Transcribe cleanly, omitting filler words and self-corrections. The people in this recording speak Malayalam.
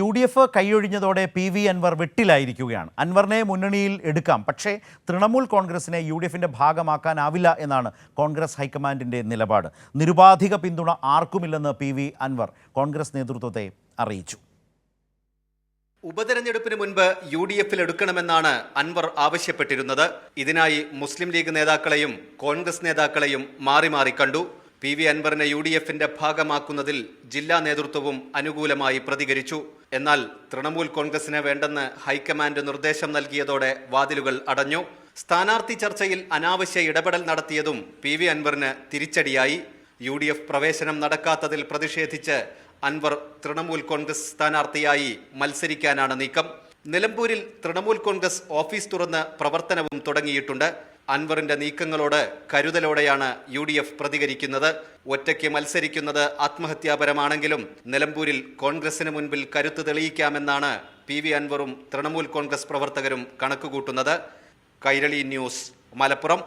UDF കൈയൊഴിഞ്ഞതോടെ PV Anwar വെട്ടിലായിരിക്കുകയാണ്. അൻവറിനെ മുന്നണിയിൽ എടുക്കാം, പക്ഷേ തൃണമൂൽ കോൺഗ്രസിനെ UDFിന്റെ ഭാഗമാക്കാനാവില്ല എന്നാണ് കോൺഗ്രസ് ഹൈക്കമാൻഡിന്റെ നിലപാട്. നിരുപാധിക പിന്തുണ ആർക്കുമില്ലെന്ന് PV അൻവർ കോൺഗ്രസ് നേതൃത്വത്തെ അറിയിച്ചു. ഉപതെരഞ്ഞെടുപ്പിന് മുൻപ് UDFിൽ എടുക്കണമെന്നാണ് അൻവർ ആവശ്യപ്പെട്ടിരുന്നത്. ഇതിനായി മുസ്ലിം ലീഗ് നേതാക്കളെയും കോൺഗ്രസ് നേതാക്കളെയും മാറി മാറി കണ്ടു. PV അൻവറിനെ UDFിന്റെ ഭാഗമാക്കുന്നതിൽ ജില്ലാ നേതൃത്വവും അനുകൂലമായി പ്രതികരിച്ചു. എന്നാൽ തൃണമൂൽ കോൺഗ്രസിനെ വേണ്ടെന്ന് ഹൈക്കമാൻഡ് നിർദ്ദേശം നൽകിയതോടെ വാതിലുകൾ അടഞ്ഞു. സ്ഥാനാർത്ഥി ചർച്ചയിൽ അനാവശ്യ ഇടപെടൽ നടത്തിയതും PV അൻവറിന് തിരിച്ചടിയായി. UDF പ്രവേശനം നടക്കാത്തതിൽ പ്രതിഷേധിച്ച് അൻവർ തൃണമൂൽ കോൺഗ്രസ് സ്ഥാനാർത്ഥിയായി മത്സരിക്കാനാണ് നീക്കം. നിലമ്പൂരിൽ തൃണമൂൽ കോൺഗ്രസ് ഓഫീസ് തുറന്ന് പ്രവർത്തനവും തുടങ്ങിയിട്ടുണ്ട്. അൻവറിന്റെ നീക്കങ്ങളോട് കരുതലോടെയാണ് UDF പ്രതികരിക്കുന്നത്. ഒറ്റയ്ക്ക് മത്സരിക്കുന്നത് ആത്മഹത്യാപരമാണെങ്കിലും നിലമ്പൂരിൽ കോൺഗ്രസിന് മുൻപിൽ കരുത്ത് തെളിയിക്കാമെന്നാണ് PV അൻവറും തൃണമൂൽ കോൺഗ്രസ് പ്രവർത്തകരും കണക്കുകൂട്ടുന്നത്. കൈരളി ന്യൂസ്, മലപ്പുറം.